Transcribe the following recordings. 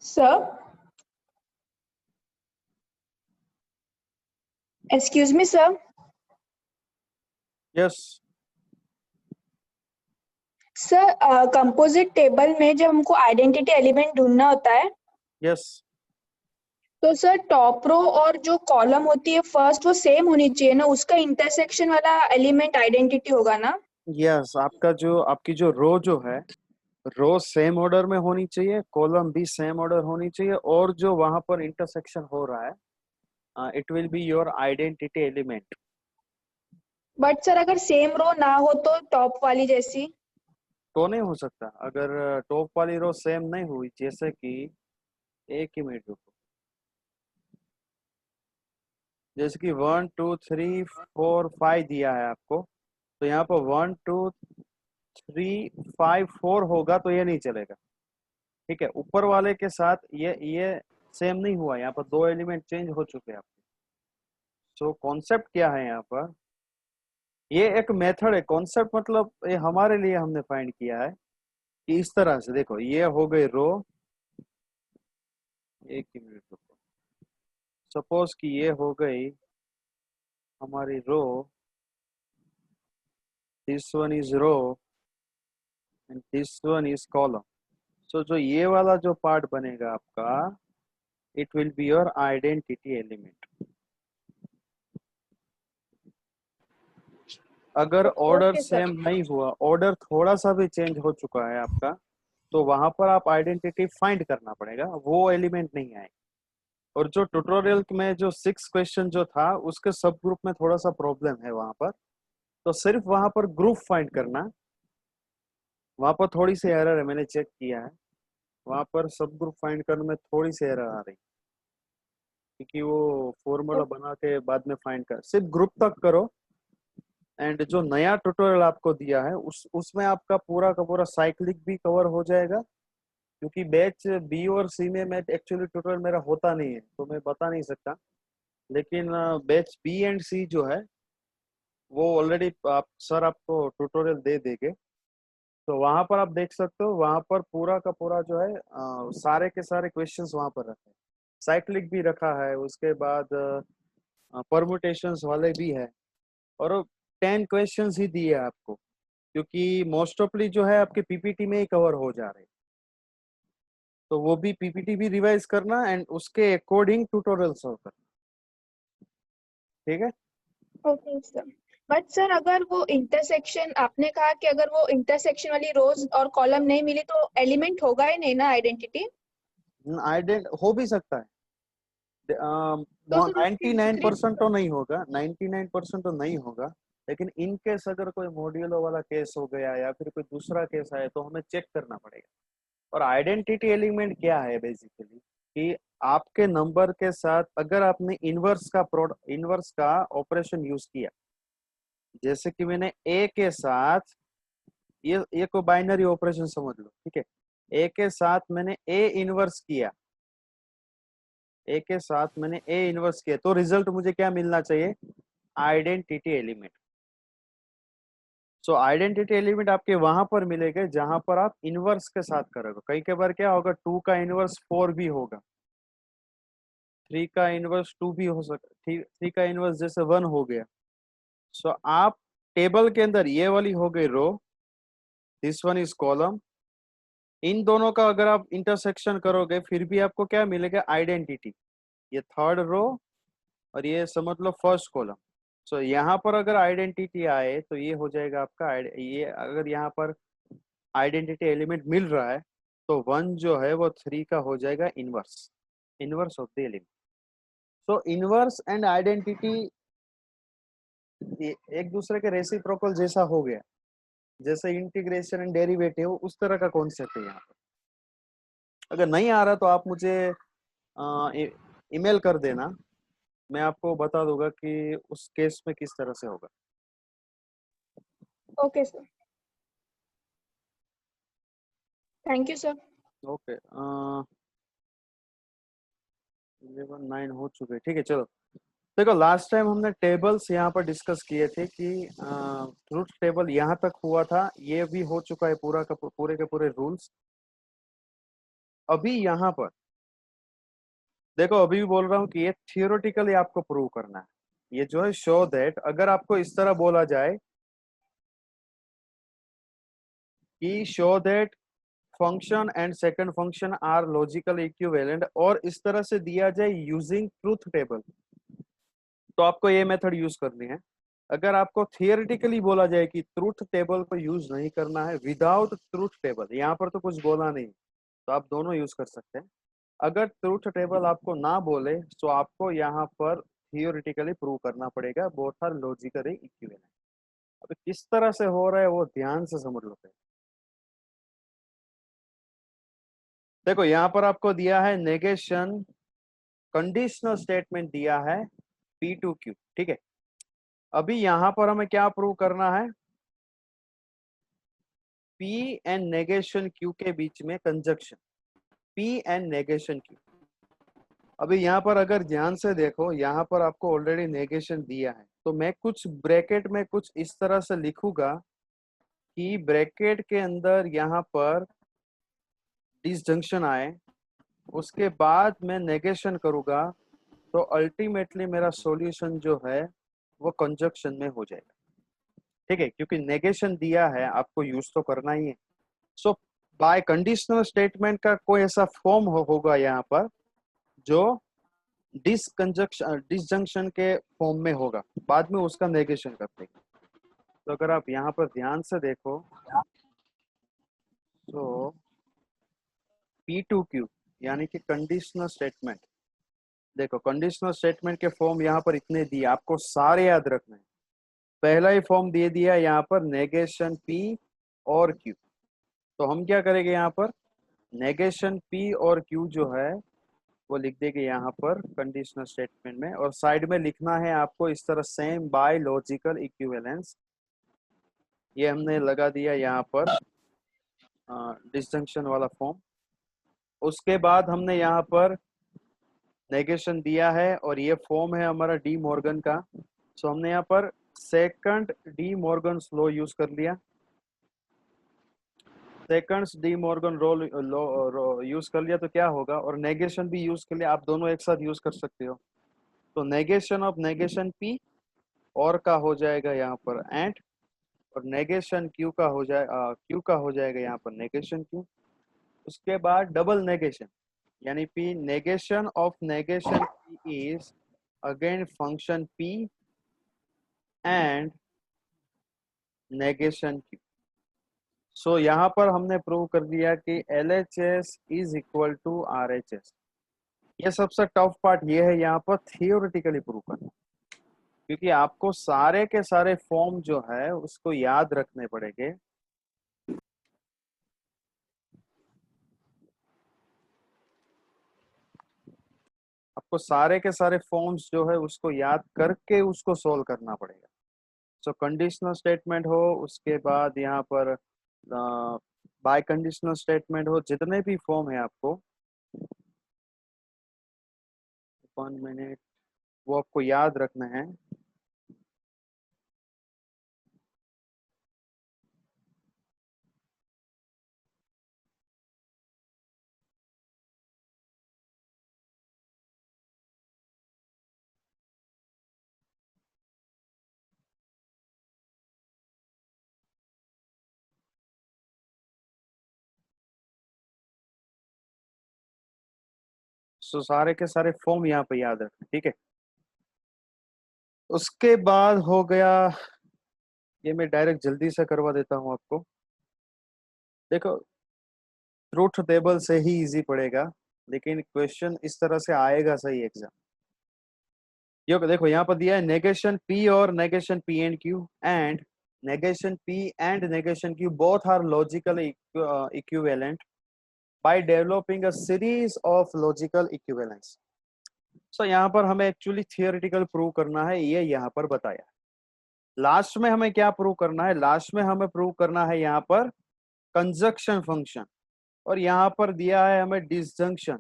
Sir, excuse me, sir. Yes sir, composite table में जब हमको आइडेंटिटी एलिमेंट ढूंढना होता है यस तो सर टॉप रो और जो कॉलम होती है फर्स्ट वो सेम होनी चाहिए ना, उसका इंटरसेक्शन वाला एलिमेंट आइडेंटिटी होगा ना। यस आपकी जो रो जो है, रो सेम ऑर्डर में होनी चाहिए, कॉलम भी सेम ऑर्डर होनी चाहिए, और जो वहां पर इंटरसेक्शन हो रहा है it will be your identity element. But sir अगर सेम रो ना हो तो टॉप वाली जैसी। तो नहीं हो सकता। अगर टॉप वाली रो सेम नहीं हुई, जैसे कि एक ही मिनट रुको, जैसे कि 1 2 3 4 5 दिया है आपको, तो यहाँ पर 1 2 3 5 4 होगा तो ये नहीं चलेगा। ठीक है, ऊपर वाले के साथ ये सेम नहीं हुआ, यहाँ पर दो एलिमेंट चेंज हो चुके हैं आपके। सो कॉन्सेप्ट क्या है यहाँ पर, ये एक मेथड है। कॉन्सेप्ट मतलब ये हमारे लिए हमने फाइंड किया है कि इस तरह से देखो, ये हो गई रो, एक ही मिनट रुको, सपोज कि ये हो गई हमारी row, this one is row and this one is column. So जो ये वाला जो पार्ट बनेगा आपका, it will be your identity element. अगर ऑर्डर ओके सर। सेम नहीं हुआ, ऑर्डर थोड़ा सा भी चेंज हो चुका है आपका, तो वहां पर आप आइडेंटिटी फाइंड करना पड़ेगा, वो एलिमेंट नहीं आए। और जो ट्यूटोरियल में जो 6 क्वेश्चन जो था, उसके सब ग्रुप में थोड़ा सा प्रॉब्लम है वहां पर, तो सिर्फ वहां पर ग्रुप फाइंड करना, वहां पर थोड़ी सी एरर है, मैंने चेक किया है, वहां पर सब ग्रुप फाइंड करने में थोड़ी सी एरर आ रही, क्योंकि वो फॉर्मूला बना के बाद में फाइंड कर, सिर्फ ग्रुप तक करो। एंड जो नया ट्यूटोरियल आपको दिया है उसमें आपका पूरा का पूरा साइक्लिक भी कवर हो जाएगा, क्योंकि बैच बी और सी में मैं एक्चुअली ट्यूटोरियल मेरा होता नहीं है तो मैं बता नहीं सकता, लेकिन बैच बी एंड सी जो है वो ऑलरेडी आप सर आपको ट्यूटोरियल दे देंगे, तो वहां पर आप देख सकते हो, वहां पर पूरा का पूरा जो है सारे के सारे क्वेश्चंस वहां पर रखे हैं, साइक्लिक भी रखा है, उसके बाद परमुटेशंस वाले भी है, और 10 क्वेश्चंस ही दिए आपको, क्योंकि मोस्ट ऑफली जो है आपके पीपीटी में ही कवर हो जा रहे हैं, तो वो भी पीपीटी भी रिवाइज करना एंड उसके अकॉर्डिंग ट्यूटोरियल सॉल्व करना। ठीक है, ओके सर। बट सर अगर वो इंटरसेक्शन, आपने कहा कि अगर वो इंटरसेक्शन वाली रोज और कॉलम नहीं मिली तो एलिमेंट होगा ही नहीं ना आइडेंटिटी। आइडेंट हो भी सकता है, तो सर उसके 99% तो नहीं होगा, 99% तो नहीं होगा, लेकिन इन केस अगर कोई मॉड्यूलो वाला केस हो गया या फिर कोई दूसरा केस आए तो हमें चेक करना पड़ेगा। और आइडेंटिटी एलिमेंट क्या है बेसिकली, कि आपके नंबर के साथ अगर आपने इनवर्स का ऑपरेशन यूज किया, जैसे कि मैंने ए के साथ, ये कोई बाइनरी ऑपरेशन समझ लो, ठीक है, ए के साथ मैंने ए इनवर्स किया, ए के साथ मैंने ए इनवर्स किया, तो रिजल्ट मुझे क्या मिलना चाहिए, आइडेंटिटी एलिमेंट। सो आइडेंटिटी एलिमेंट आपके वहां पर मिलेगा जहां पर आप इनवर्स के साथ करोगे। कई के बार क्या होगा, 2 का इनवर्स 4 भी होगा, 3 का इनवर्स 2 भी हो सकता, 3 का इनवर्स जैसे 1 हो गया। सो आप टेबल के अंदर, ये वाली हो गई रो, दिस वन इज कॉलम, इन दोनों का अगर आप इंटरसेक्शन करोगे फिर भी आपको क्या मिलेगा, आइडेंटिटी। ये थर्ड रो और ये समझ लो फर्स्ट कॉलम। सो यहाँ पर अगर आइडेंटिटी आए तो ये हो जाएगा आपका ये अगर यहाँ पर आइडेंटिटी एलिमेंट मिल रहा है तो 1 जो है वो 3 का हो जाएगा inverse, inverse of the element. So inverse and identity एक दूसरे के रेसिप्रोकल जैसा हो गया, जैसे इंटीग्रेशन एंड डेरिवेटिव उस तरह का कॉन्सेप्ट है यहाँ पर। अगर नहीं आ रहा तो आप मुझे ईमेल कर देना, मैं आपको बता दूंगा कि उस केस में किस तरह से होगा। Okay sir, thank you sir. Okay, 11:09 हो चुके, ठीक है चलो। देखो लास्ट टाइम हमने टेबल्स यहाँ पर डिस्कस किए थे कि ट्रुथ टेबल यहाँ तक हुआ था, ये भी हो चुका है पूरा का पूरे के पूरे रूल्स। अभी यहाँ पर देखो अभी भी बोल रहा हूँ कि ये थियोरेटिकली आपको प्रूव करना है। ये जो है शो दैट, अगर आपको इस तरह बोला जाए कि show that function and second function are logical equivalent, और इस तरह से दिया जाए यूजिंग ट्रूथ टेबल, तो आपको ये मेथड यूज करनी है। अगर आपको थियोरेटिकली बोला जाए कि ट्रूथ टेबल को यूज नहीं करना है, विदाउट ट्रूथ टेबल, यहाँ पर तो कुछ बोला नहीं, तो आप दोनों यूज कर सकते हैं। अगर ट्रूथ टेबल आपको ना बोले तो आपको यहाँ पर थियोरेटिकली प्रूव करना पड़ेगा बोथ आर लॉजिकली इक्विवेलेंट। अब किस तरह से हो रहा है वो ध्यान से समझ लो पहले। देखो यहाँ पर आपको दिया है नेगेशन, कंडीशनल स्टेटमेंट दिया है P2Q, ठीक है। अभी यहाँ पर हमें क्या प्रूव करना है, P एंड नेगेशन Q के बीच में conjunction, P and negation Q। अभी यहाँ पर अगर ध्यान से देखो, यहाँ पर आपको ऑलरेडी नेगेशन दिया है, तो मैं कुछ ब्रैकेट में कुछ इस तरह से लिखूंगा कि ब्रैकेट के अंदर यहाँ पर डिसजंक्शन आए, उसके बाद मैं नेगेशन करूंगा, तो अल्टीमेटली मेरा सॉल्यूशन जो है वो कंजक्शन में हो जाएगा, ठीक है, क्योंकि नेगेशन दिया है, आपको यूज तो करना ही है। सो बाय कंडीशनल स्टेटमेंट का कोई ऐसा फॉर्म होगा यहाँ पर जो डिसजंक्शन के फॉर्म में होगा, बाद में उसका नेगेशन करते हैं। तो अगर आप यहाँ पर ध्यान से देखो तो P2Q यानी कि कंडीशनल स्टेटमेंट, देखो कंडीशनल स्टेटमेंट के फॉर्म यहाँ पर इतने दिए, आपको सारे याद रखना है। पहला ही फॉर्म दे दिया यहाँ पर नेगेशन P और Q, तो हम क्या करेंगे यहाँ पर नेगेशन P और Q जो है वो लिख देंगे यहाँ पर कंडीशनल स्टेटमेंट में, और साइड में लिखना है आपको इस तरह सेम बाय लॉजिकल इक्विवेलेंस, ये हमने लगा दिया यहाँ पर डिसजंक्शन वाला फॉर्म। उसके बाद हमने यहाँ पर नेगेशन दिया है और ये फॉर्म है हमारा डी मॉर्गन का, सो हमने यहाँ पर second De Morgan law use कर लिया, seconds De Morgan law use कर लिया, तो क्या होगा, और नेगेशन भी यूज कर लिया, आप दोनों एक साथ यूज कर सकते हो। तो नेगेशन ऑफ नेगेशन P और का हो जाएगा यहाँ पर एंड, और नेगेशन Q का हो जाए Q का हो जाएगा यहाँ पर नेगेशन Q। उसके बाद डबल नेगेशन यानी P negation of negation P is again function P and negation Q। So यहाँ पर हमने प्रूव कर दिया कि LHS is equal to RHS। ये सबसे टफ पार्ट ये है यहाँ पर थियोरेटिकली प्रूव करना, क्योंकि आपको सारे के सारे फॉर्म जो है उसको याद रखने पड़ेंगे। आपको सारे के सारे फॉर्म्स जो है उसको याद करके उसको सोल्व करना पड़ेगा। सो कंडीशनल स्टेटमेंट हो, उसके बाद यहाँ पर बाय कंडीशनल स्टेटमेंट हो, जितने भी फॉर्म है आपको 1 मिनट वो आपको याद रखना है। सो सारे के सारे फॉर्म यहाँ पे याद रखना, ठीक है। उसके बाद हो गया, ये मैं डायरेक्ट जल्दी से करवा देता हूँ आपको। देखो ट्रूथ टेबल से ही इजी पड़ेगा, लेकिन क्वेश्चन इस तरह से आएगा सही एग्जाम। ये देखो यहाँ पर दिया है नेगेशन P और negation P and Q and negation P and negation Q both are logically equivalent by developing a series of logical equivalence. So यहाँ पर हमें एक्चुअली थियोरेटिकल प्रूव करना है, ये यहाँ पर बताया। लास्ट में हमें क्या प्रूव करना है, लास्ट में हमें प्रूव करना है यहाँ पर कंजक्शन फंक्शन, और यहाँ पर दिया है हमें डिसजंक्शन,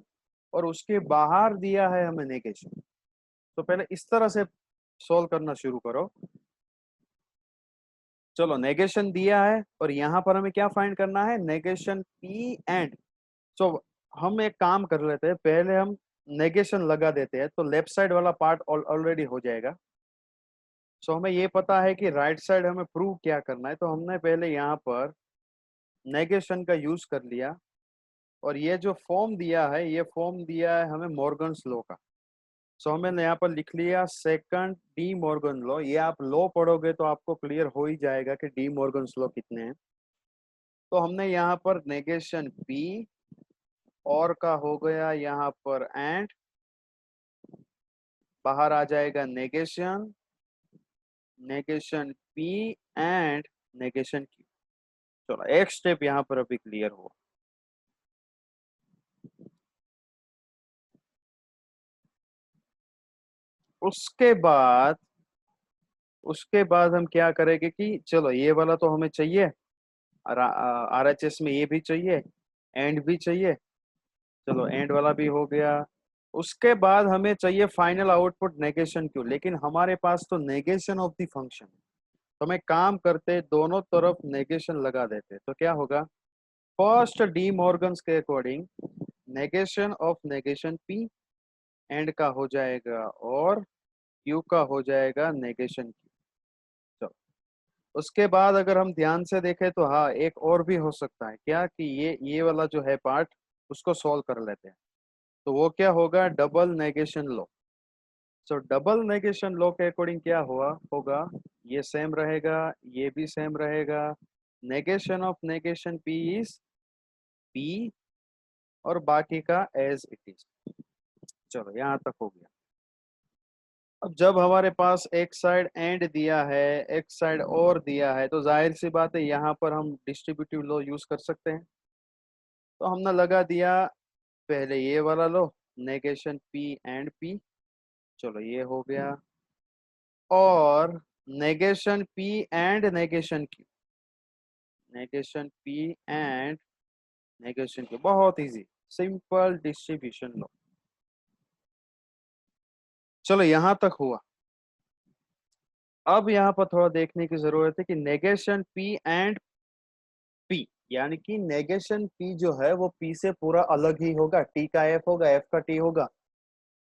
और उसके बाहर दिया है हमें नेगेशन। तो पहले इस तरह से सोल्व करना शुरू करो। चलो नेगेशन दिया है और यहाँ पर हमें क्या फाइंड करना है, नेगेशन P एंड। सो हम एक काम कर लेते हैं, पहले हम नेगेशन लगा देते हैं तो लेफ्ट साइड वाला पार्ट ऑलरेडी हो जाएगा। सो हमें ये पता है कि राइट साइड हमें प्रूव क्या करना है, तो हमने पहले यहाँ पर नेगेशन का यूज कर लिया और ये जो फॉर्म दिया है ये फॉर्म दिया है हमें मॉर्गन्स लॉ का। सो हमने यहाँ पर लिख लिया सेकंड डी मॉर्गन लॉ। ये आप लॉ पढ़ोगे तो आपको क्लियर हो ही जाएगा कि डी मॉर्गन्स लॉ कितने हैं। तो हमने यहाँ पर नेगेशन पी और का हो गया यहाँ पर एंड, बाहर आ जाएगा negation, negation P and negation Q. चलो एक स्टेप यहाँ पर अभी क्लियर हुआ। उसके बाद हम क्या करेंगे कि चलो ये वाला तो हमें चाहिए, RHS में ये भी चाहिए, एंड भी चाहिए। चलो एंड वाला भी हो गया। उसके बाद हमें चाहिए फाइनल आउटपुट नेगेशन क्यू, लेकिन हमारे पास तो नेगेशन ऑफ द फंक्शन। तो हमें काम करते दोनों तरफ नेगेशन लगा देते, तो क्या होगा, फर्स्ट डी मॉर्गन्स के according negation of negation P and का हो जाएगा और क्यू का हो जाएगा नेगेशन क्यू। चलो उसके बाद अगर हम ध्यान से देखें तो हाँ एक और भी हो सकता है क्या कि ये वाला जो है पार्ट उसको सॉल्व कर लेते हैं। तो वो क्या होगा, डबल नेगेशन लॉ। सो डबल नेगेशन लॉ के अकॉर्डिंग क्या हुआ होगा, ये सेम रहेगा, ये भी सेम रहेगा। Negation of negation P is P और बाकी का एज इट इज। चलो यहाँ तक हो गया। अब जब हमारे पास एक साइड एंड दिया है एक साइड और दिया है तो जाहिर सी बात है यहाँ पर हम डिस्ट्रीब्यूटिव लॉ यूज कर सकते हैं। तो हमने लगा दिया पहले ये वाला लो, नेगेशन पी एंड पी। चलो ये हो गया, और negation P and negation Q, negation P and negation Q, बहुत इजी सिंपल डिस्ट्रीब्यूशन लो। चलो यहाँ तक हुआ। अब यहाँ पर थोड़ा देखने की जरूरत है कि नेगेशन पी एंड पी, यानी कि नेगेशन पी जो है वो पी से पूरा अलग ही होगा, टी का एफ होगा, एफ का टी होगा।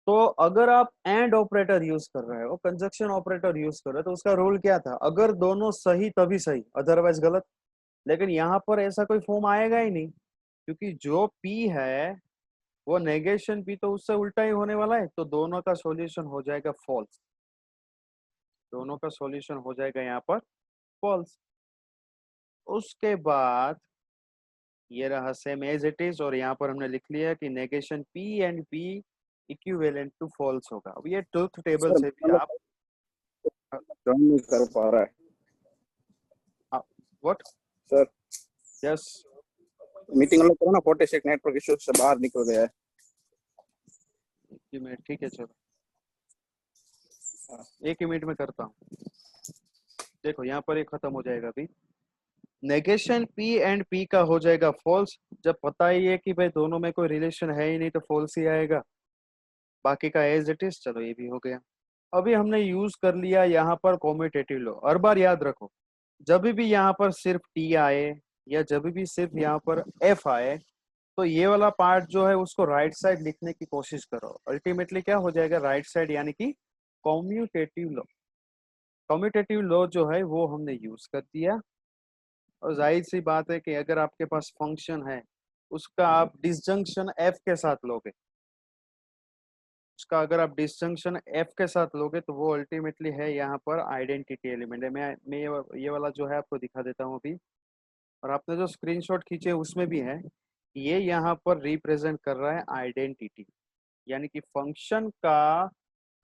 तो अगर आप एंड ऑपरेटर यूज कर रहे हो, कंजक्शन ऑपरेटर यूज कर रहे हो, तो उसका रूल क्या था, अगर दोनों सही तभी सही, अदरवाइज गलत। लेकिन यहाँ पर ऐसा कोई फॉर्म आएगा ही नहीं, क्योंकि जो पी है वो नेगेशन पी तो उससे उल्टा ही होने वाला है, तो दोनों का सॉल्यूशन हो जाएगा फॉल्स, दोनों का सॉल्यूशन हो जाएगा यहाँ पर फॉल्स। उसके बाद ये रहा सेम एज इट इज, और यहाँ पर हमने लिख लिया कि negation P and P equivalent to false होगा। अब ये ट्रुथ टेबल सर से भी आप ज्वाइन नहीं कर पा रहा है व्हाट सर। यस मीटिंग अलग करो ना, 46 नेटवर्क इश्यू से बाहर निकल गया है। एक ही मिनट, ठीक है चलो एक ही मिनट में करता हूँ। देखो यहाँ पर ये खत्म हो जाएगा अभी, नेगेशन पी एंड पी का हो जाएगा फॉल्स। जब पता ही है कि भाई दोनों में कोई रिलेशन है ही नहीं तो फॉल्स ही आएगा, बाकी का एज इट इज। चलो ये भी हो गया। अभी हमने यूज कर लिया यहाँ पर कॉम्यूटेटिव लॉ। हर बार याद रखो, जब भी यहाँ पर सिर्फ टी आए या जब भी सिर्फ यहाँ पर एफ आए, तो ये वाला पार्ट जो है उसको राइट साइड लिखने की कोशिश करो। अल्टीमेटली क्या हो जाएगा, राइट साइड, यानी कि कॉम्यूटेटिव लॉ। कॉम्यूटेटिव लॉ जो है वो हमने यूज कर दिया। और जाहिर सी बात है कि अगर आपके पास फंक्शन है उसका आप डिसजंक्शन एफ के साथ लोगे, उसका अगर आप डिसजंक्शन एफ के साथ लोगे तो वो अल्टीमेटली है यहाँ पर आइडेंटिटी एलिमेंट है। मैं ये वाला जो है आपको दिखा देता हूँ अभी, और आपने जो स्क्रीनशॉट खींचे उसमें भी है, ये यहाँ पर रिप्रेजेंट कर रहा है आइडेंटिटी, यानी कि फंक्शन का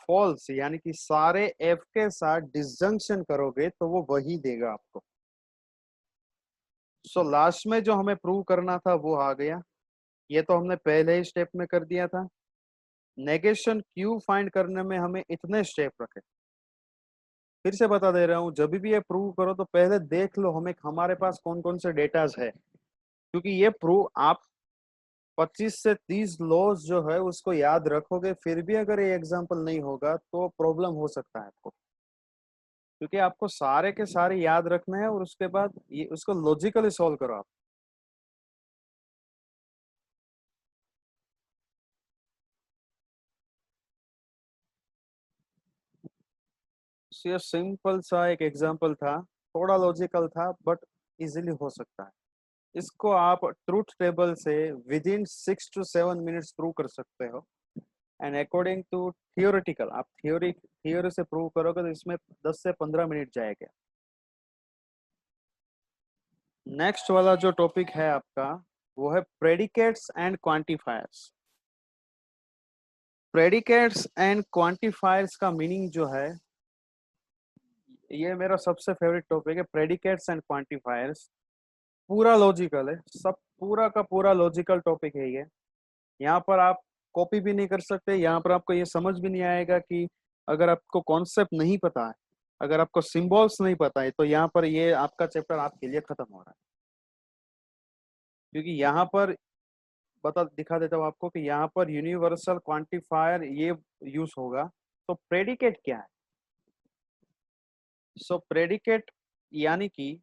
फॉल्स, यानी कि सारे एफ के साथ डिसजंक्शन करोगे तो वो वही देगा आपको। सो लास्ट में जो हमें प्रूव करना था वो आ गया, ये तो हमने पहले ही स्टेप में कर दिया था। नेगेशन क्यू फाइंड करने में हमें इतने स्टेप रखे। फिर से बता दे रहा हूँ, जब भी ये प्रूव करो तो पहले देख लो हमें हमारे पास कौन कौन से डेटाज है, क्योंकि ये प्रूव आप 25 से 30 लॉज जो है उसको याद रखोगे, फिर भी अगर ये एग्जाम्पल नहीं होगा तो प्रॉब्लम हो सकता है आपको, क्योंकि आपको सारे के सारे याद रखना है और उसके बाद ये उसको लॉजिकली सॉल्व करो आप। ये सिंपल सा एक एग्जांपल था, थोड़ा लॉजिकल था बट इजीली हो सकता है। इसको आप ट्रूथ टेबल से with in 6 to 7 minutes prove कर सकते हो। एंड अकॉर्डिंग टू थियोरेटिकल, आप थियोरी से प्रूव करोगे तो इसमें 10 से 15 मिनट जाएगा। नेक्स्ट वाला जो टॉपिक है आपका वो है predicates and quantifiers. Predicates and quantifiers का मीनिंग जो है, ये मेरा सबसे फेवरेट टॉपिक है। प्रेडिकेट्स एंड क्वांटिफायर्स पूरा लॉजिकल है, सब पूरा का पूरा लॉजिकल टॉपिक है ये। यहाँ पर आप कॉपी भी नहीं कर सकते, यहाँ पर आपको ये समझ भी नहीं आएगा कि अगर आपको कॉन्सेप्ट नहीं पता है, अगर आपको सिंबल्स नहीं पता है, तो यहाँ पर ये आपका चैप्टर आपके लिए खत्म हो रहा है। क्योंकि यहाँ पर दिखा देता हूँ आपको कि यहाँ पर यूनिवर्सल क्वांटिफायर ये यूज होगा। तो प्रेडिकेट क्या है? सो प्रेडिकेट यानी कि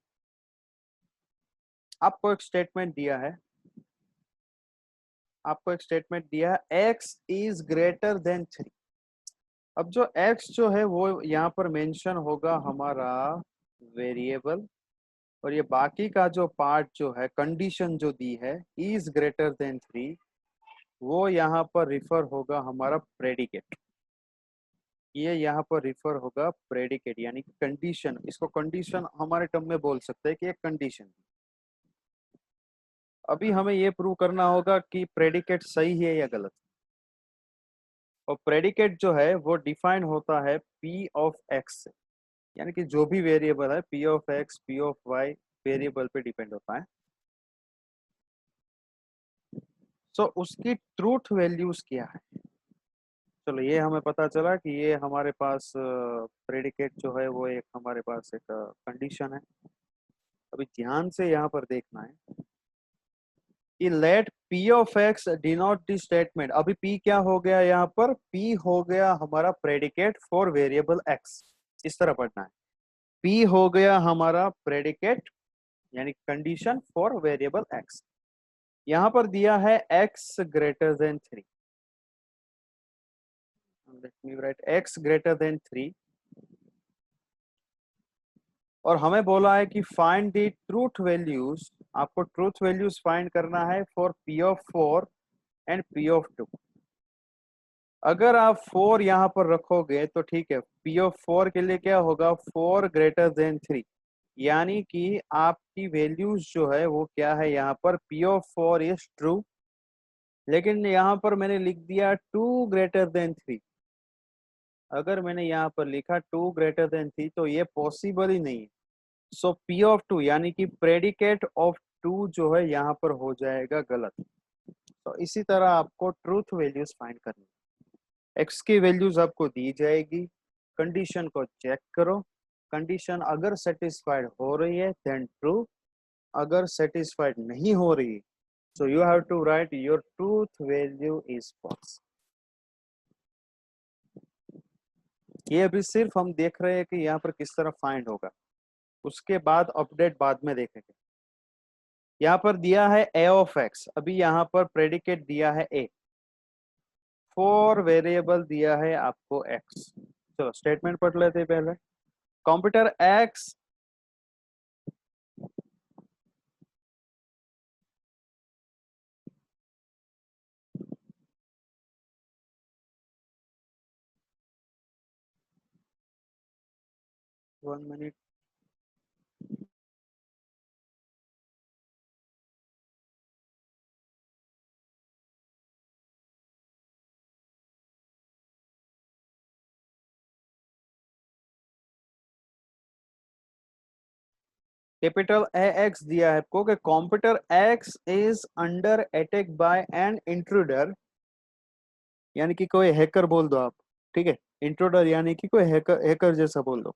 आपको एक स्टेटमेंट दिया है, x इज ग्रेटर देन 3। अब जो x जो है वो यहाँ पर मेंशन होगा हमारा वेरिएबल, और ये बाकी का जो पार्ट जो है, कंडीशन जो दी है इज ग्रेटर देन 3, वो यहाँ पर रिफर होगा हमारा प्रेडिकेट। ये यहाँ पर रिफर होगा प्रेडिकेट यानी कि कंडीशन। इसको कंडीशन हमारे टर्म में बोल सकते हैं कि एक कंडीशन। अभी हमें ये प्रूव करना होगा कि प्रेडिकेट सही है या गलत। और प्रेडिकेट जो है वो डिफाइन होता है p ऑफ x से, यानी कि जो भी वेरिएबल है p of x, p of y variable पे डिपेंड होता है। सो उसकी ट्रूथ वैल्यूज क्या है? चलो ये हमें पता चला कि ये हमारे पास प्रेडिकेट जो है वो एक हमारे पास एक कंडीशन है। अभी ध्यान से यहाँ पर देखना है कि let p of x denote the statement. अभी p क्या हो गया? यहाँ पर p हो गया हमारा प्रेडिकेट फॉर वेरिएबल x। इस तरह पढ़ना है, p हो गया हमारा प्रेडिकेट यानी कंडीशन फॉर वेरिएबल x। यहाँ पर दिया है x greater than 3। Let me right x greater than 3, और हमें बोला है कि फाइंड द ट्रूथ वैल्यूज। आपको ट्रूथ वैल्यूज फाइंड करना है for p of 4 and p of 2। अगर आप 4 यहाँ पर रखोगे तो ठीक है, p ऑफ 4 के लिए क्या होगा? 4 ग्रेटर देन 3, यानी कि आपकी वैल्यूज जो है वो क्या है? यहाँ पर p ऑफ 4 इज ट्रू, लेकिन यहाँ पर मैंने लिख दिया 2 ग्रेटर देन 3। अगर मैंने यहाँ पर लिखा 2 ग्रेटर देन 3 तो ये पॉसिबल ही नहीं है। सो p ऑफ 2 यानी कि प्रेडिकेट ऑफ 2 जो है यहाँ पर हो जाएगा गलत। तो इसी तरह आपको ट्रूथ वैल्यूज फाइंड करनी है। x की वैल्यूज आपको दी जाएगी, कंडीशन को चेक करो, कंडीशन अगर सेटिस्फाइड हो रही है देन ट्रू, अगर सेटिस्फाइड नहीं हो रही so you have to write your truth value is false। ये अभी सिर्फ हम देख रहे हैं कि यहाँ पर किस तरह फाइंड होगा, उसके बाद अपडेट बाद में देखेंगे। यहाँ पर दिया है a ऑफ x, अभी यहाँ पर प्रेडिकेट दिया है a, फॉर वेरिएबल दिया है आपको x। चलो स्टेटमेंट पढ़ लेते हैं पहले। Computer x one minute, capital AX दिया है आपको कि computer X is under attack by an intruder, यानी कि कोई हैकर बोल दो आप, ठीक है। इंट्रूडर यानी कि कोई हैकर जैसा बोल दो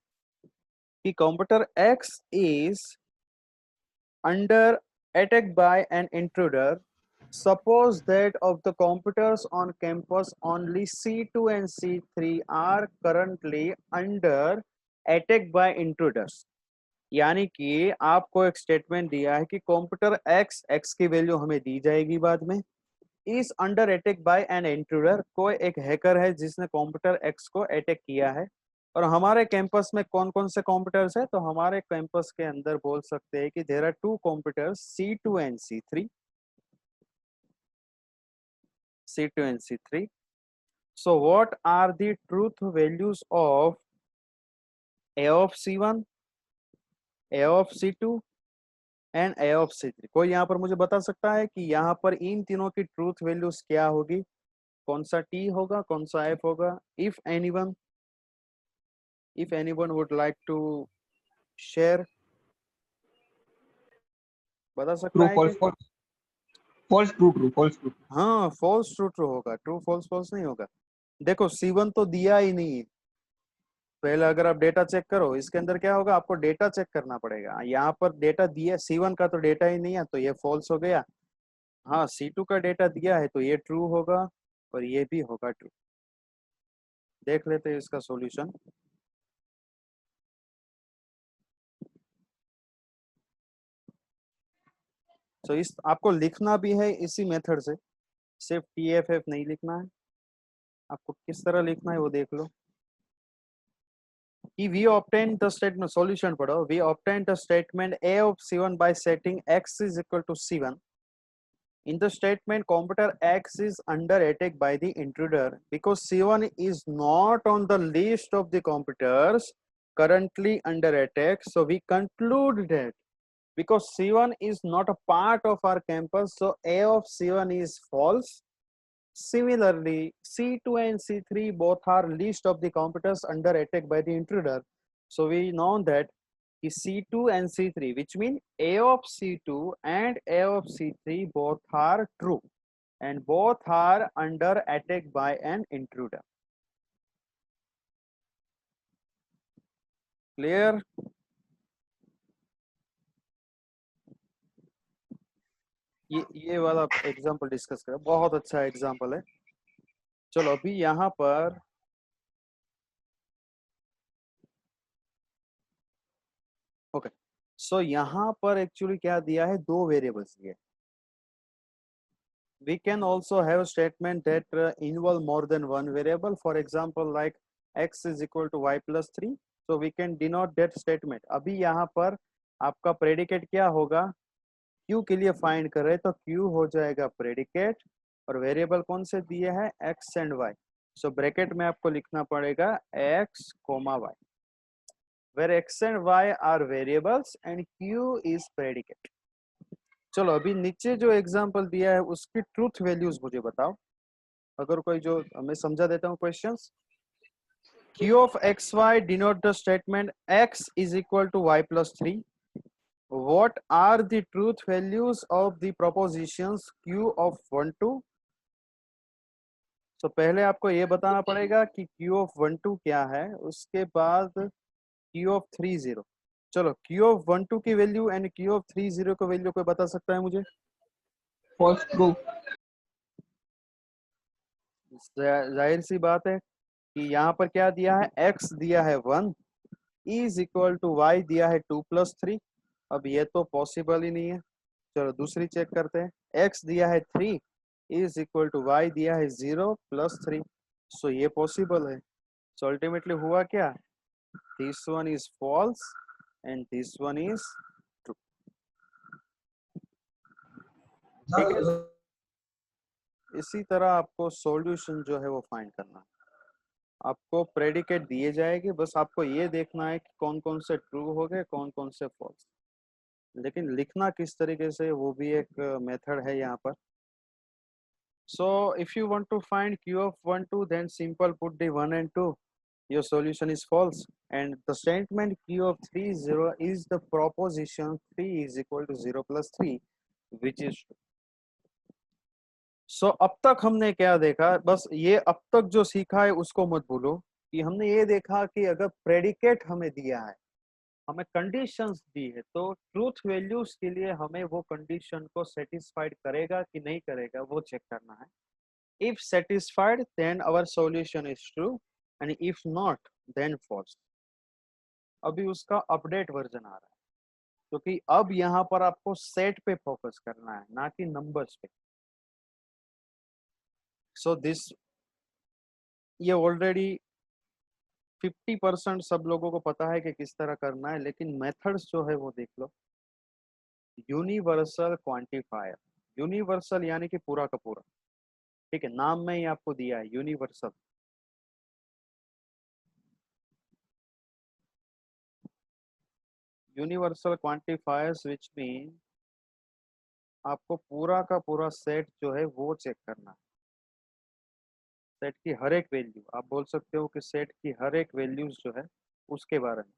कि computer X is under attack by an intruder. Suppose that of the computers on campus, only C2 and C3 are currently under attack by intruders। यानी कि आपको एक स्टेटमेंट दिया है कि कंप्यूटर x की वैल्यू हमें दी जाएगी बाद में, is under attack by an intruder. कोई एक हैकर है जिसने कंप्यूटर x को अटैक किया है, और हमारे कैंपस में कौन कौन से कंप्यूटर्स है, तो हमारे कैंपस के अंदर बोल सकते हैं कि there are 2 computers C2 and C3, C2 and C3. So what are the truth values of A of C1, A of C2 and A of C3? कोई यहाँ पर मुझे बता सकता है कि यहाँ पर इन तीनों की ट्रूथ वैल्यूज क्या होगी? कौन सा T होगा, कौन सा F होगा? If anyone would like to share, बता सकता ट्रू है फॉल्स क्या? False false true true false true. हाँ, फॉल्स ट्रू ट्रू होगा, ट्रू फॉल्स फॉल्स नहीं होगा। देखो C1 तो दिया ही नहीं, पहले अगर आप डेटा चेक करो, इसके अंदर क्या होगा, आपको डेटा चेक करना पड़ेगा। यहाँ पर डेटा दिया, C1 का तो डेटा ही नहीं है, तो ये फॉल्स हो गया। हाँ, C2 का डेटा दिया है, तो ये ट्रू होगा और ये भी होगा ट्रू। देख लेते हैं इसका सॉल्यूशन। तो इस आपको लिखना भी है इसी मेथड से, सिर्फ TFF नहीं लिखना है, आपको किस तरह लिखना है वो देख लो। कि we obtained the statement, solution पढ़ो। We obtained the statement A of C1 by setting X is equal to C1. In the statement, computer X is under attack by the intruder because C1 is not on the list of the computers currently under attack. So we conclude that because C1 is not a part of our campus, so A of C1 is false. Similarly, C2 and C3 both are list of the computers under attack by the intruder. So we know that C2 and C3, which mean A of C2 and A of C3 both are true and both are under attack by an intruder. Clear? ये वाला example discuss करें, बहुत अच्छा example है। चलो अभी यहाँ पर ओके, सो यहाँ पर एक्चुअली क्या दिया है, दो वेरिएबल्स दिए। We can also have a statement that involve more than one variable. For example, like x is equal to y plus 3. So we can denote that statement. अभी यहाँ पर आपका प्रेडिकेट क्या होगा, q के लिए फाइंड कर रहे हैं, तो q हो जाएगा प्रेडिकेट और वेरिएबल कौन से दिए हैं, x and y. So bracket में आपको लिखना पड़ेगा x, y, where x and y are variables and q is predicate. चलो अभी नीचे जो एग्जांपल दिया है उसकी ट्रूथ वैल्यूज मुझे बताओ, अगर कोई जो मैं समझा देता हूँ questions. Q of xy denote the statement x is equal to y plus 3. What are the truth values of the propositions Q of 1 2? तो पहले आपको ये बताना पड़ेगा कि Q of 1 2 क्या है, उसके बाद Q of 3 0। चलो Q of 1 2 की वैल्यू एंड Q of 3 0 की वैल्यू कोई बता सकता है मुझे? False true. जाहिर सी बात है कि यहाँ पर क्या दिया है, x दिया है 1 इज इक्वल टू y दिया है 2 plus 3। अब ये तो पॉसिबल ही नहीं है। चलो दूसरी चेक करते हैं, x दिया है 3 इज इक्वल टू y दिया है 0 plus 3। सो ये पॉसिबल है। सो अल्टीमेटली हुआ क्या, this one is false and this one is true. ठीक है, इसी तरह आपको सॉल्यूशन जो है वो फाइंड करना है। आपको प्रेडिकेट दिए जाएंगे, बस आपको ये देखना है कि कौन कौन से ट्रू हो गए, कौन कौन से फॉल्स, लेकिन लिखना किस तरीके से वो भी एक मेथड है यहाँ पर। So if you want to find Q of 1 2, then simple put the 1 and 2, your solution is false, and the statement Q of 3 0 is the proposition 3 is equal to 0 plus 3, which is true. सो अब तक हमने क्या देखा, बस ये अब तक जो सीखा है उसको मत भूलो, कि हमने ये देखा कि अगर प्रेडिकेट हमें दिया है, हमें कंडीशंस दी है, तो ट्रूथ वैल्यूज के लिए हमें वो कंडीशन को सेटिस्फाइड करेगा कि नहीं करेगा वो चेक करना है। If satisfied then our solution is true and if not then false. अभी उसका अपडेट वर्जन आ रहा है, क्योंकि अब यहाँ पर आपको सेट पे फोकस करना है, ना कि नंबर्स पे। सो दिस ये ऑलरेडी 50% सब लोगों को पता है कि किस तरह करना है, लेकिन मेथड्स जो है वो देख लो। यूनिवर्सल क्वांटिफायर, यूनिवर्सल यानी कि पूरा का पूरा, ठीक है, नाम में ही आपको दिया है universal. Universal quantifiers which mean आपको पूरा का पूरा सेट जो है वो चेक करना है। सेट की हर एक वैल्यू, आप बोल सकते हो कि सेट की हर एक वैल्यूज जो है उसके बारे में।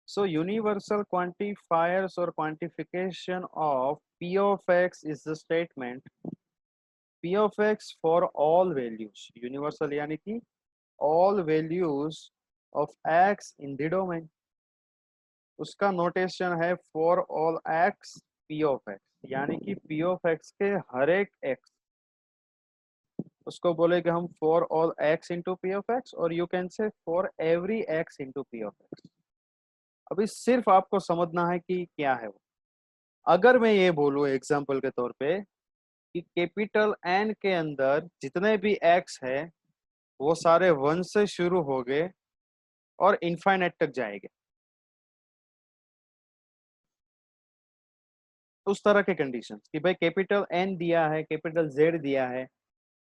So universal quantifiers or quantification of P of X is the statement P of X for all values. Universal यानी कि all values of X in the domain. उसका नोटेशन है for all X P of X, यानी कि P of X के हर एक X, उसको बोलेगे हम for all X into P of X, और you can say for every X into P of X. अभी सिर्फ आपको समझना है कि क्या है वो। अगर मैं ये बोलूं एग्जाम्पल के तौर पे कि कैपिटल एन के अंदर जितने भी एक्स है वो सारे 1 से शुरू हो गए और इनफाइनाइट तक जाएंगे, उस तरह के कंडीशंस कि भाई कैपिटल एन दिया है, कैपिटल जेड दिया है,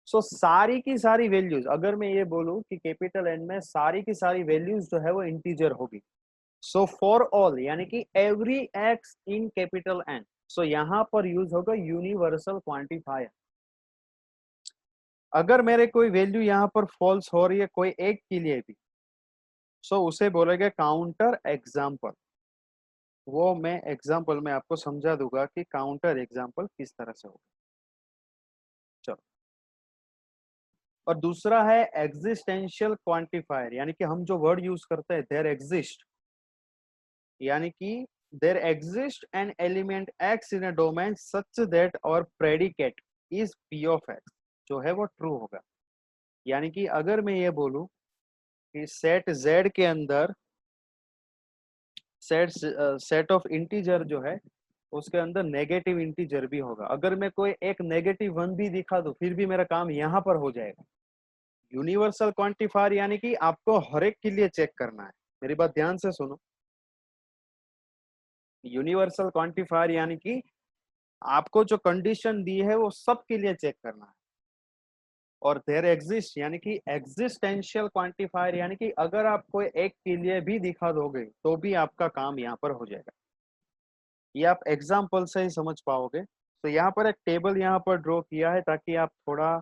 सो सारी की सारी वैल्यूज, अगर मैं ये बोलूं कि कैपिटल एन में सारी की सारी वैल्यूज जो है वो इंटीजर होगी, सो फॉर ऑल यानी कि every x in capital N, so यहां पर यूज होगा यूनिवर्सल क्वांटिफायर। अगर मेरे कोई वैल्यू यहाँ पर फॉल्स हो रही है कोई एक के लिए भी, सो उसे बोलेंगे काउंटर एग्जाम्पल। वो मैं एग्जाम्पल में आपको समझा दूंगा कि काउंटर एग्जाम्पल किस तरह से होगा। चलो, और दूसरा है एग्जिस्टेंशियल क्वांटिफायर, यानी कि हम जो वर्ड यूज करते हैं देयर एग्जिस्ट, यानी कि there exist an element x in a domain such that और predicate is P of x, जो है वो ट्रू होगा। यानी कि अगर मैं ये बोलूं कि सेट Z के अंदर सेट ऑफ इंटीजर जो है उसके अंदर नेगेटिव इंटीजर भी होगा, अगर मैं कोई एक नेगेटिव 1 भी दिखा दूं फिर भी मेरा काम यहाँ पर हो जाएगा। यूनिवर्सल क्वांटिफायर यानी कि आपको हर एक के लिए चेक करना है। मेरी बात ध्यान से सुनो, यूनिवर्सल क्वांटिफायर यानी कि आपको जो कंडीशन दी है वो सब के लिए चेक करना है। और देयर एग्जिस्ट यानी कि एग्जिस्टेंशियल क्वांटिफायर, यानी कि अगर आप कोई एक के लिए भी दिखा दोगे तो भी आपका काम यहाँ पर हो जाएगा। ये आप एग्जाम्पल से ही समझ पाओगे। तो यहाँ पर एक टेबल यहाँ पर ड्रॉ किया है ताकि आप थोड़ा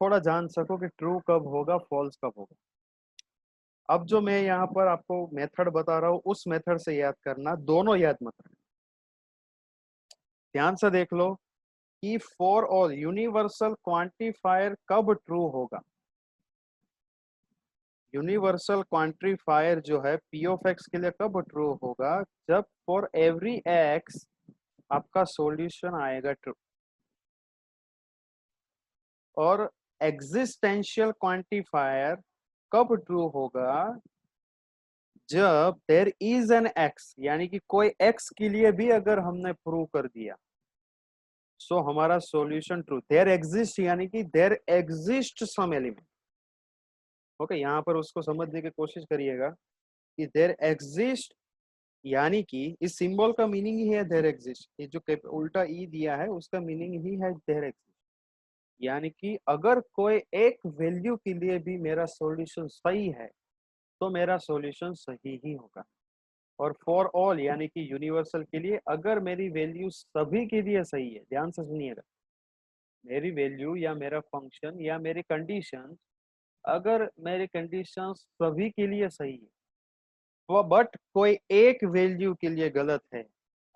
थोड़ा जान सको कि ट्रू कब होगा, फॉल्स कब होगा। अब जो मैं यहाँ पर आपको मेथड बता रहा हूँ उस मेथड से याद करना, दोनों याद मत रखना। ध्यान से देख लो कि फॉर ऑल यूनिवर्सल क्वांटिफायर कब ट्रू होगा। यूनिवर्सल क्वांटिफायर जो है पी ऑफ एक्स के लिए कब ट्रू होगा, जब फॉर एवरी एक्स आपका सॉल्यूशन आएगा ट्रू। और एग्जिस्टेंशियल क्वांटिफायर कब ट्रू होगा, जब देयर इज एन एक्स, यानी कि कोई एक्स के लिए भी अगर हमने प्रूव कर दिया सो हमारा सॉल्यूशन ट्रू। देयर एग्जिस्ट यानी कि there exist some element. Okay, यहाँ पर उसको समझने की कोशिश करिएगा कि देयर एग्जिस्ट, यानी कि इस सिंबल का मीनिंग ही है देयर एग्जिस्ट। ये जो उल्टा ई दिया है उसका मीनिंग ही है देयर एग्जिस्ट, यानी कि अगर कोई एक वैल्यू के लिए भी मेरा सॉल्यूशन सही है तो मेरा सॉल्यूशन सही ही होगा। और फॉर ऑल यानी कि यूनिवर्सल के लिए अगर मेरी वैल्यू सभी के लिए सही है, ध्यान से सुनिएगा, मेरी वैल्यू या मेरा फंक्शन या मेरी कंडीशन, अगर मेरी कंडीशन सभी के लिए सही है वो, बट कोई एक वैल्यू के लिए गलत है,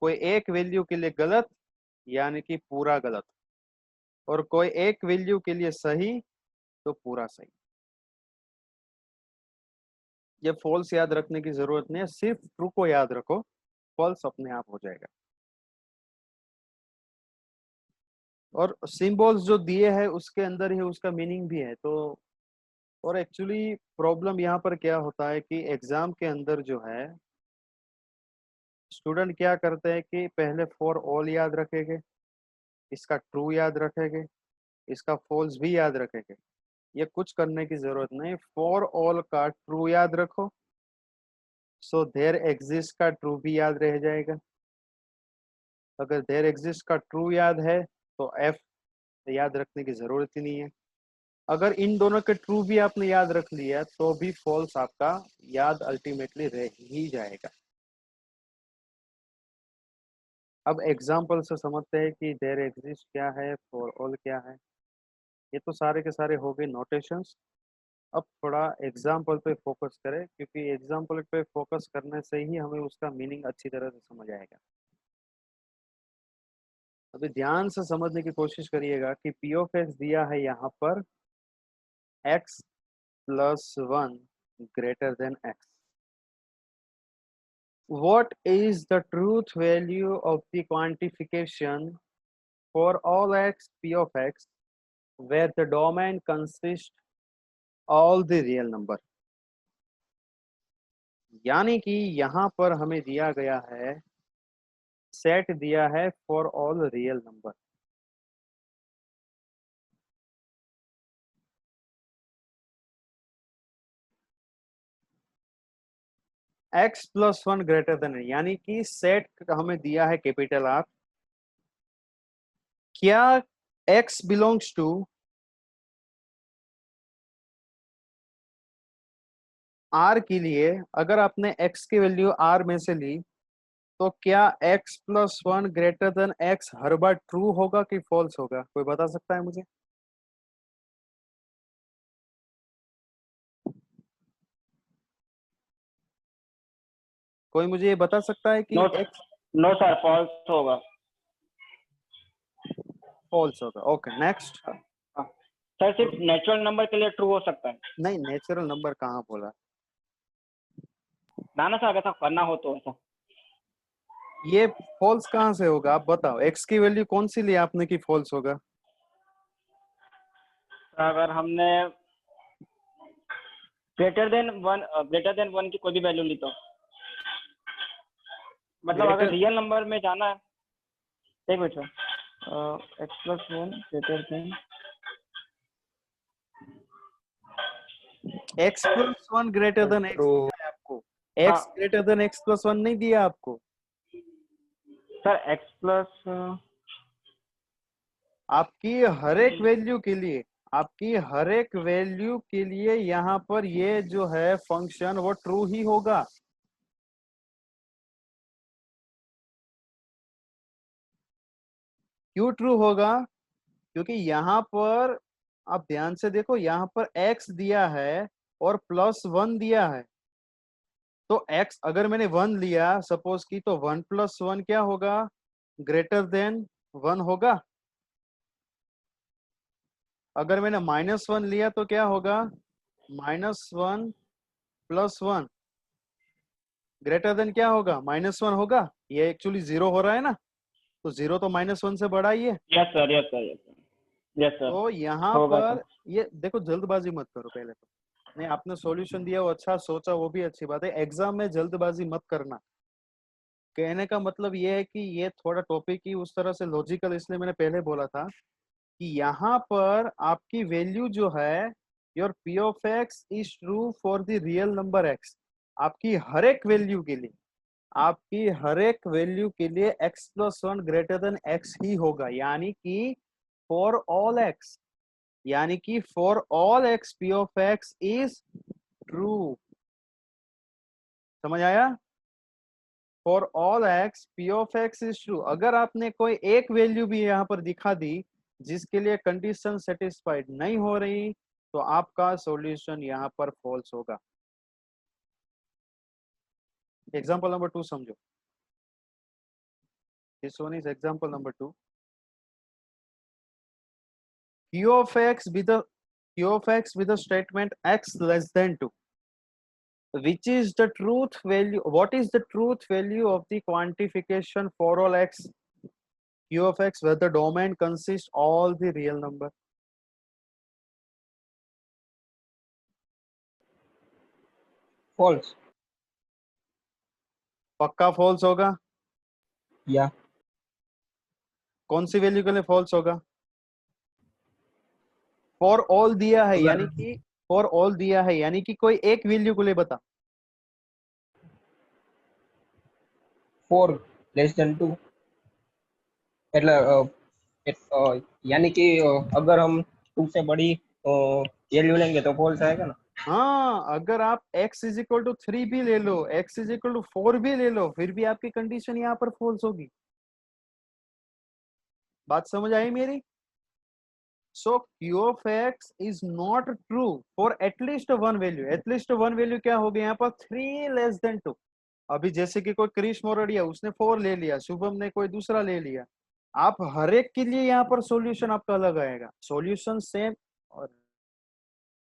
कोई एक वैल्यू के लिए गलत यानी कि पूरा गलत, और कोई एक वैल्यू के लिए सही तो पूरा सही। ये फॉल्स याद रखने की जरूरत नहीं है, सिर्फ ट्रू को याद रखो, फॉल्स अपने आप हो जाएगा। और सिंबल्स जो दिए हैं उसके अंदर ही उसका मीनिंग भी है। तो और एक्चुअली प्रॉब्लम यहाँ पर क्या होता है कि एग्जाम के अंदर जो है स्टूडेंट क्या करते हैं कि पहले फॉर ऑल याद रखेंगे, इसका ट्रू याद रखेंगे, इसका फॉल्स भी याद रखेंगे, ये कुछ करने की जरूरत नहीं, फॉर ऑल का ट्रू याद रखो, सो देयर एग्जिस्ट का ट्रू भी याद रह जाएगा। अगर देयर एग्जिस्ट का ट्रू याद है तो एफ याद रखने की जरूरत ही नहीं है। अगर इन दोनों के ट्रू भी आपने याद रख लिया तो भी फॉल्स आपका याद अल्टीमेटली रह ही जाएगा। अब एग्जाम्पल से समझते हैं कि देयर एग्जिस्ट क्या है, फॉर ऑल क्या है। ये तो सारे के सारे हो गए नोटेशंस। अब थोड़ा एग्जाम्पल पे फोकस करें, क्योंकि एग्जाम्पल पे फोकस करने से ही हमें उसका मीनिंग अच्छी तरह से समझ आएगा। अभी ध्यान से समझने की कोशिश करिएगा कि पी ऑफ एक्स दिया है यहाँ पर x plus 1 greater than x. What is the truth value of the quantification for all x p of x where the domain consists all the real number? यानी कि यहाँ पर हमें दिया गया है, सेट दिया है for all real number. x plus 1 greater than, यानी कि सेट हमें दिया है कैपिटल आर। क्या x बिलोंग्स टू r के लिए, अगर आपने x की वैल्यू r में से ली तो क्या x plus 1 greater than x हर बार ट्रू होगा कि फॉल्स होगा? कोई बता सकता है मुझे? कोई मुझे ये बता सकता है कि no x no sir, false होगा। फॉल्स होगा? Okay next. सर सिर्फ नेचुरल नंबर के लिए ट्रू हो सकता है। नहीं, नेचुरल नंबर कहाँ बोला? ना सर, अगर ऐसा करना हो तो ऐसा। ये फॉल्स कहाँ से होगा आप बताओ। x की वैल्यू कौन सी ली आपने कि फॉल्स होगा? अगर हमने ग्रेटर देन वन की कोई भी वैल्यू ली तो, मतलब अगर रियल नंबर में जाना है, एक minute sir, x plus 1 greater than x plus 1 greater than x दिया है आपको, x greater than x plus 1 नहीं दिया आपको सर। x प्लस आपकी हर एक वैल्यू के लिए, आपकी हर एक वैल्यू के लिए यहाँ पर ये जो है फंक्शन वो ट्रू ही होगा। क्यों ट्रू होगा? क्योंकि यहाँ पर आप ध्यान से देखो, यहाँ पर x दिया है और प्लस 1 दिया है। तो x अगर मैंने 1 लिया सपोज की, तो 1 प्लस 1 क्या होगा? ग्रेटर देन 1 होगा। अगर मैंने -1 लिया तो क्या होगा? -1 प्लस 1 ग्रेटर देन क्या होगा? -1 होगा। ये एक्चुअली 0 हो रहा है ना, तो 0 तो -1 से बड़ा ही है। Yes sir, yes sir, yes sir, yes sir, तो यहाँ होगा पर सर। ये देखो, जल्दबाजी मत करो। पहले तो नहीं, आपने सॉल्यूशन दिया वो अच्छा सोचा, वो भी अच्छी बात है। एग्जाम में जल्दबाजी मत करना। कहने का मतलब ये है कि ये थोड़ा टॉपिक ही उस तरह से लॉजिकल, इसलिए मैंने पहले बोला था कि यहाँ पर आपकी वैल्यू जो है, your P of x is true for the real number x. आपकी हर एक वैल्यू के लिए, आपकी हर एक वैल्यू के लिए x plus 1 greater than x ही होगा। यानी कि फॉर ऑल x, यानी कि for all x P of x is true. समझ आया? For all x P of x is true. अगर आपने कोई एक वैल्यू भी यहाँ पर दिखा दी जिसके लिए कंडीशन सेटिस्फाइड नहीं हो रही, तो आपका सॉल्यूशन यहाँ पर फॉल्स होगा। एग्जाम्पल नंबर 2 समझो। This one is example number 2। q of x with the statement x less than 2, which is the truth value, what is the truth value of the quantification for all x q of x where the domain consists all the real number? false. पक्का false होगा? Yeah. कौन सी value के लिए false होगा? For all दिया है, अगर- यानी कि फॉर ऑल दिया है, यानी कि कोई एक वैल्यू को ले बता। 4 लेस देन 2 એટલે यानी कि अगर हम 2 से बड़ी वैल्यू लेंगे तो फॉल्स आएगा ना। हाँ, अगर आप x इज इक्वल टू 3 भी ले लो, x इज इक्वल टू 4 भी ले लो, फिर भी आपकी कंडीशन यहाँ पर फॉल्स होगी। बात समझ आई मेरी? सो q of x is not true for at least one value. At least one value क्या हो गया यहाँ पर? 3 लेस देन 2। अभी जैसे कि कोई क्रिश मोरडिया, उसने 4 ले लिया, शुभम ने कोई दूसरा ले लिया, आप हर एक के लिए यहाँ पर सॉल्यूशन आपका अलग आएगा, सॉल्यूशन सेम। और